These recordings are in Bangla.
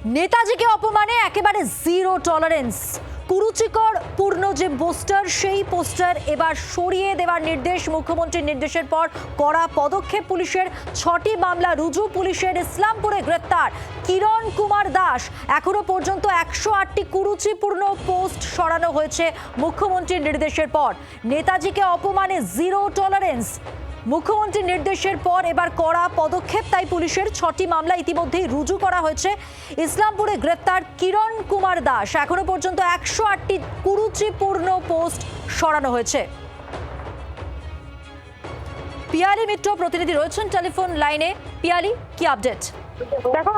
নেতাজিকে অপমানে একেবারে জিরো টলারেন্স। কুরুচিকর পূর্ণ যে পোস্টার, সেই পোস্টার এবার সরিয়ে দেওয়ার নির্দেশ মুখ্যমন্ত্রীর নির্দেশের পর কড়া পদক্ষেপ পুলিশের। 6টি মামলা রুজু পুলিশের। ইসলামপুরে গ্রেপ্তার কিরণ কুমার দাস। এখনো পর্যন্ত 108টি কুরুচিপূর্ণ পোস্ট সরানো হয়েছে মুখ্যমন্ত্রীর নির্দেশের পর। নেতাজিকে অপমানে জিরো টলারেন্স। মুখ্যমন্ত্রীর নির্দেশের পর এবার কড়া পদক্ষেপ তাই পুলিশের। 6টি মামলা ইতিমধ্যেই রুজু করা হয়েছে। ইসলামপুরে গ্রেপ্তার কিরণ কুমার দাস। এখনো পর্যন্ত 108টি কুরুচিপূর্ণ পোস্ট সরানো হয়েছে। পিয়ালি মিত্র প্রতিনিধি রয়েছেন টেলিফোন লাইনে। পিয়ালি, কি আপডেট? দেখো,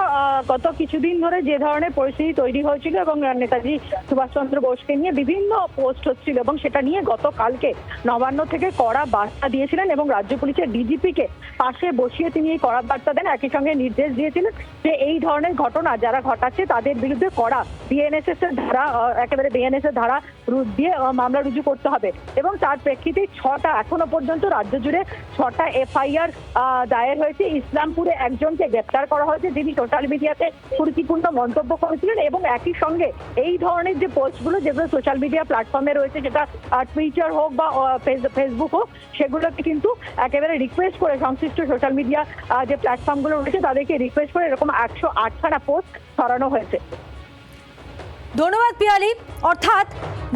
গত কিছুদিন ধরে যে ধরনের পরিস্থিতি তৈরি হয়েছিল এবং নেতাজি সুভাষচন্দ্র বোসকে নিয়ে বিভিন্ন পোস্ট হচ্ছিল এবং সেটা নিয়ে গতকালকে নবান্ন থেকে কড়া বার্তা দিয়েছিলেন এবং রাজ্য পুলিশের ডিজিপিকে পাশে বসিয়ে তিনি এই কড়া বার্তা দেন। একই সঙ্গে নির্দেশ দিয়েছিলেন যে এই ধরনের ঘটনা যারা ঘটাচ্ছে তাদের বিরুদ্ধে কড়া বিএনএসএস এর ধারা, একেবারে বিএনএস এর ধারা দিয়ে মামলা রুজু করতে হবে। এবং তার প্রেক্ষিতে 6টা এখনো পর্যন্ত রাজ্য জুড়ে 6টা এফআইআর দায়ের হয়েছে। ইসলামপুরে একজনকে গ্রেপ্তার করা হয়েছে যিনি সোশ্যাল মিডিয়াতে কুরুচিপূর্ণ মন্তব্য করেছিলেন এবং একই সঙ্গে এই ধরনের যে পোস্টগুলো যেগুলো সোশ্যাল মিডিয়া প্ল্যাটফর্মে রয়েছে, সেটা টুইটার হোক বা ফেসবুক হোক, সেগুলোকে কিন্তু একেবারে রিকোয়েস্ট করে সংশ্লিষ্ট সোশ্যাল মিডিয়া যে প্ল্যাটফর্মগুলো রয়েছে তাদেরকে রিকোয়েস্ট করে এরকম 108খানা পোস্ট সরানো হয়েছে। ধন্যবাদ পিয়ালি। অর্থাৎ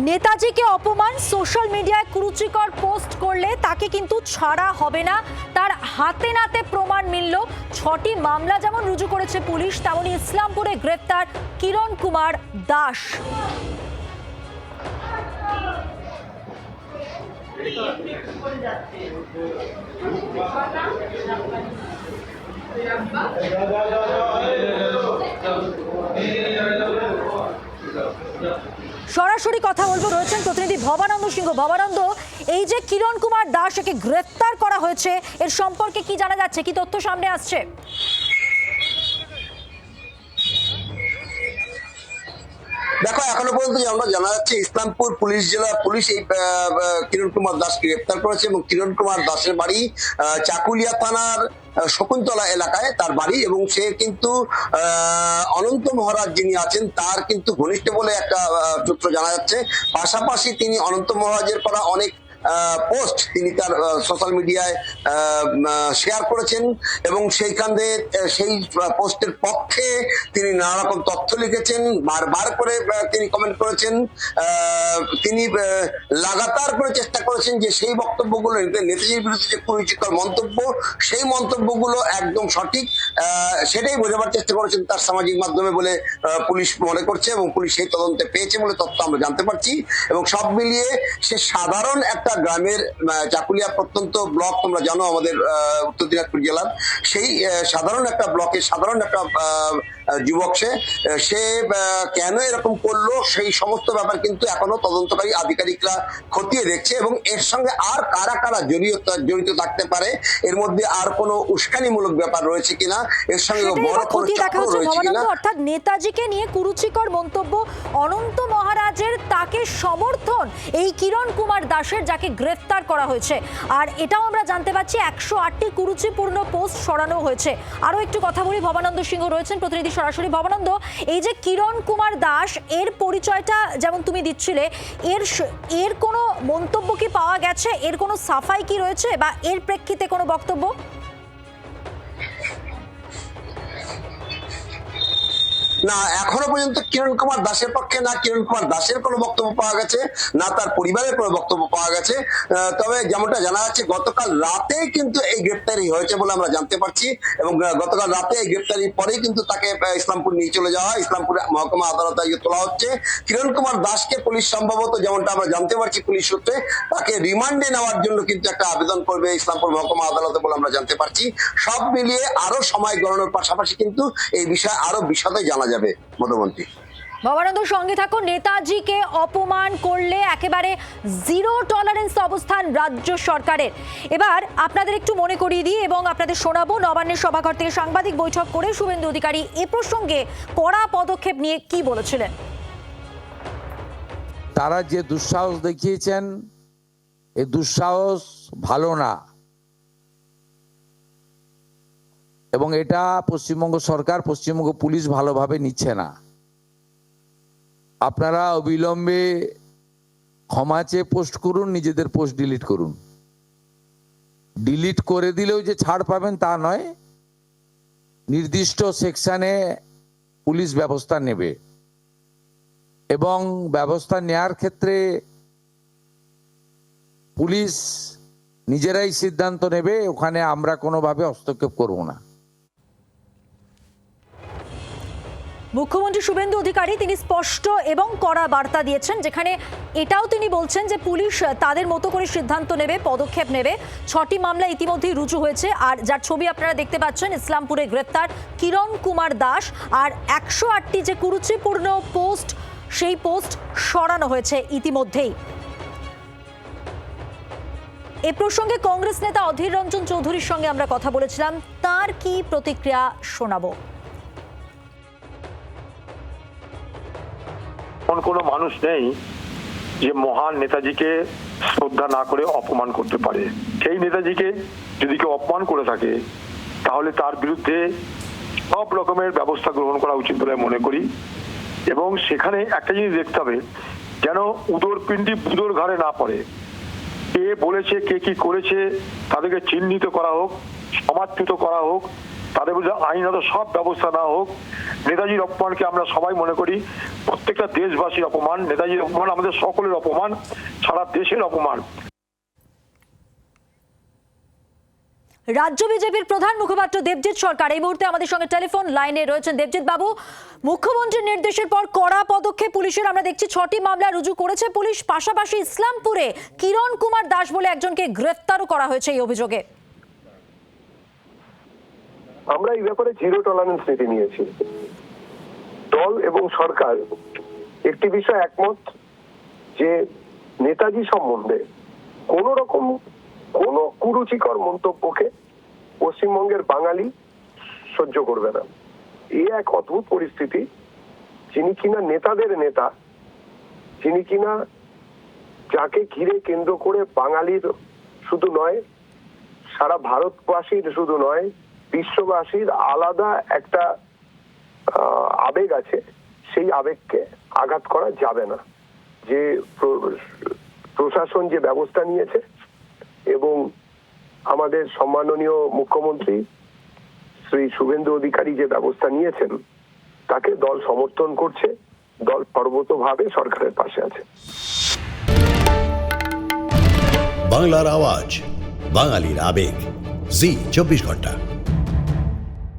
নেতাজিকে অপমান, সোশ্যাল মিডিয়ায় কুরুচিকর পোস্ট করলে তাকে কিন্তু ছাড়া হবে না। তার হাতে নাতে প্রমাণ মিলল। 6টি মামলা যেমন রুজু করেছে পুলিশ, তেমনি ইসলামপুরে গ্রেপ্তার কিরণ কুমার দাস। সরাসরি কথা বলবো, রয়েছেন প্রতিনিধি ভবানন্দ সিংহ। ভবানন্দ, এই যে কিরণ কুমার দাস, একে গ্রেফতার করা হয়েছে, এর সম্পর্কে কি জানা যাচ্ছে, কি তথ্য সামনে আসছে? দেখো, এখনো পর্যন্ত আমরা জানা যাচ্ছে ইসলামপুর পুলিশ জেলা পুলিশ এই কিরণ কুমার দাসকে গ্রেপ্তার করেছে এবং কিরণ কুমার দাসের বাড়ি চাকুলিয়া থানার শকুন্তলা এলাকায় তার বাড়ি এবং সে কিন্তু অনন্ত মহারাজ যিনি আছেন তার কিন্তু ঘনিষ্ঠ বলে একটা সূত্র জানা যাচ্ছে। পাশাপাশি তিনি অনন্ত মহারাজের করা অনেক পোস্ট তিনি তার সোশ্যাল মিডিয়ায় শেয়ার করেছেন এবং সেইখানে সেই পোস্টের পক্ষে তিনি নানা রকম তথ্য লিখেছেন, বারবার করে তিনি কমেন্ট করেছেন। তিনি লাগাতার করে চেষ্টা করেছেন যে সেই বক্তব্যগুলো, নেতাজির বিরুদ্ধে যে কুরুচিকর মন্তব্য, সেই মন্তব্যগুলো একদম সঠিক সেটাই বোঝাবার চেষ্টা করেছেন তার সামাজিক মাধ্যমে বলে পুলিশ মনে করছে এবং পুলিশ সেই তদন্তে পেয়েছে বলে তথ্য আমরা জানতে পারছি। এবং সব মিলিয়ে সে সাধারণ একটা গ্রামের চাকুলিয়া প্রত্যন্ত ব্লক, তোমরা জানো আমাদের উত্তর দিনাজপুর জেলার, সেই সাধারণ একটা ব্লকের সাধারণ একটা যুবক। সে কেন এরকম করলো সেই সমস্ত ব্যাপার কিন্তু এখনো তদন্তকারী আধিকারিকরা খতিয়ে দেখছে এবং এর সঙ্গে আর কারা কারা জড়িত থাকতে পারে, এর মধ্যে আর কোনো উস্কানিমূলক ব্যাপার রয়েছে কিনা, এর সঙ্গে বড় কোনো চক্র রয়েছে কিনা। অর্থাৎ নেতাজিকে নিয়ে কুরুচিকর মন্তব্য, অনন্ত মহারাজের তাকে সমর্থন এই কিরণ কুমার দাসের, যাকে গ্রেফতার করা হয়েছে। আর এটাও আমরা জানতে পারছি 108টি কুরুচিপূর্ণ পোস্ট সরানো হয়েছে। আরো একটু কথা বলি, ভবানন্দ সিংহ রয়েছেন প্রতিনিধি সরাসরি। ভবানন্দ, এই যে কিরণ কুমার দাস, এর পরিচয়টা যেমন তুমি দিচ্ছিলে, এর কোনো মন্তব্য কি পাওয়া গেছে, এর কোনো সাফাই কি রয়েছে বা এর প্রেক্ষিতে কোনো বক্তব্য? না, এখনো পর্যন্ত কিরণ কুমার দাসের পক্ষে না কিরণ কুমার দাসের কোনো বক্তব্য পাওয়া গেছে, না তার পরিবারের কোনো বক্তব্য পাওয়া গেছে। তবে যেমনটা জানা যাচ্ছে গতকাল রাতে কিন্তু এই গ্রেপ্তারি হয়েছে বলে আমরা জানতে পারছি এবং গতকাল রাতে এই গ্রেপ্তারির পরেই কিন্তু তাকে ইসলামপুর নিয়ে চলে যাওয়া হয়, ইসলামপুর মহকুমা আদালতে তোলা হচ্ছে। কিরণ কুমার দাসকে পুলিশ সম্ভবত, যেমনটা আমরা জানতে পারছি পুলিশ সূত্রে, তাকে রিমান্ডে নেওয়ার জন্য কিন্তু একটা আবেদন করবে ইসলামপুর মহকুমা আদালতে বলে আমরা জানতে পারছি। সব মিলিয়ে আরো সময় গণনার পাশাপাশি কিন্তু এই বিষয়ে আরো বিশদে জানা যাবে। মধুমন্তী, ভবানন্দ সঙ্গে থাকো। নেতাজিকে অপমান করলে একেবারে জিরো টলারেন্স অবস্থান রাজ্য সরকারের। এবার আপনাদের একটু মনে করিয়ে দিই এবং আপনাদের শোনাবো নবান্নের সভাঘর থেকে সাংবাদিক বৈঠক করে শুভেন্দু অধিকারী এ প্রসঙ্গে কড়া পদক্ষেপ নিয়ে কি বলেছিলেন। তারা যে দুঃসাহস দেখিয়েছেন, এই দুঃসাহস ভালো না এবং এটা পশ্চিমবঙ্গ সরকার, পশ্চিমবঙ্গ পুলিশ ভালোভাবে নিচ্ছে না। আপনারা অবিলম্বে ক্ষমা চেয়ে পোস্ট করুন, নিজেদের পোস্ট ডিলিট করুন। ডিলিট করে দিলেও যে ছাড় পাবেন তা নয়, নির্দিষ্ট সেকশনে পুলিশ ব্যবস্থা নেবে এবং ব্যবস্থা নেয়ার ক্ষেত্রে পুলিশ নিজেরাই সিদ্ধান্ত নেবে, ওখানে আমরা কোনোভাবে হস্তক্ষেপ করব না। মুখ্যমন্ত্রী শুভেন্দু অধিকারী তিনি স্পষ্ট এবং কড়া বার্তা দিয়েছেন, যেখানে এটাও তিনি বলছেন যে পুলিশ তাদের মতো করে সিদ্ধান্ত নেবে, পদক্ষেপ নেবে। 6টি মামলা ইতিমধ্যেই রুজু হয়েছে, আর যার ছবি আপনারা দেখতে পাচ্ছেন, ইসলামপুরে গ্রেপ্তার কিরণ কুমার দাস, আর 108টি যে কুরুচিপূর্ণ পোস্ট, সেই পোস্ট সরানো হয়েছে ইতিমধ্যেই। এ প্রসঙ্গে কংগ্রেস নেতা অধীর রঞ্জন চৌধুরীর সঙ্গে আমরা কথা বলেছিলাম, তার কি প্রতিক্রিয়া শোনাবো। কোনো মানুষ নেই যে মহান নেতাজিকে শ্রদ্ধা না করে অপমান করতে পারে। সেই নেতাজিকে যদি কেউ অপমান করে থাকে তাহলে তার বিরুদ্ধে সব রকমের ব্যবস্থা গ্রহণ করা উচিত বলে মনে করি। এবং সেখানে একটা জিনিস দেখতে হবে, যেন উদর পিণ্ডি বুদোর ঘাড়ে না পড়ে। কে বলেছে, কে কি করেছে, তাদেরকে চিহ্নিত করা হোক, সমাদৃত করা হোক, তাদের বিরুদ্ধে আইনত সব ব্যবস্থা না হোক। নেতাজির অপমানকে আমরা সবাই মনে করি প্রত্যেকটা দেশবাসীর অপমান, নেতাজির অপমান আমাদের সকলের অপমান, সারা দেশের অপমান। রাজ্য বিজেপির প্রধান মুখপাত্র দেবজিৎ সরকার এই মুহূর্তে আমাদের সঙ্গে টেলিফোন লাইনে রয়েছেন। দেবজিৎ বাবু, মুখ্যমন্ত্রীর নির্দেশের পর কড়া পদক্ষেপ পুলিশের, আমরা দেখছি 6টি মামলা রুজু করেছে পুলিশ, পাশাপাশি ইসলামপুরে কিরণ কুমার দাস বলে একজনকে গ্রেফতারও করা হয়েছে এই অভিযোগে। আমরা এই ব্যাপারে জিরো টলারেন্স নীতি নিয়েছি। দল এবং সরকার একটি বিষয় একমত যে নেতাজি সম্বন্ধে কোন রকম কোন কুরুচিকর মন্তব্যকে পশ্চিমবঙ্গের বাঙালি সহ্য করবে না। এই এক অদ্ভুত পরিস্থিতি, যিনি কিনা নেতাদের নেতা, যিনি কিনা যাকে ঘিরে কেন্দ্র করে বাঙালির শুধু নয়, সারা ভারতবাসীর শুধু নয়, বিশ্ববাসীর আলাদা একটা আবেগ আছে, সেই আবেগকে আঘাত করা যাবে না। যে প্রশাসন যে ব্যবস্থা নিয়েছে এবং আমাদের সম্মাননীয় মুখ্যমন্ত্রী শ্রী শুভেন্দু অধিকারী যে ব্যবস্থা নিয়েছেন, তাকে দল সমর্থন করছে। দল সর্বতোভাবে সরকারের পাশে আছে। বাংলার আওয়াজ, বাঙালির আবেগ, জি 24 ঘন্টা।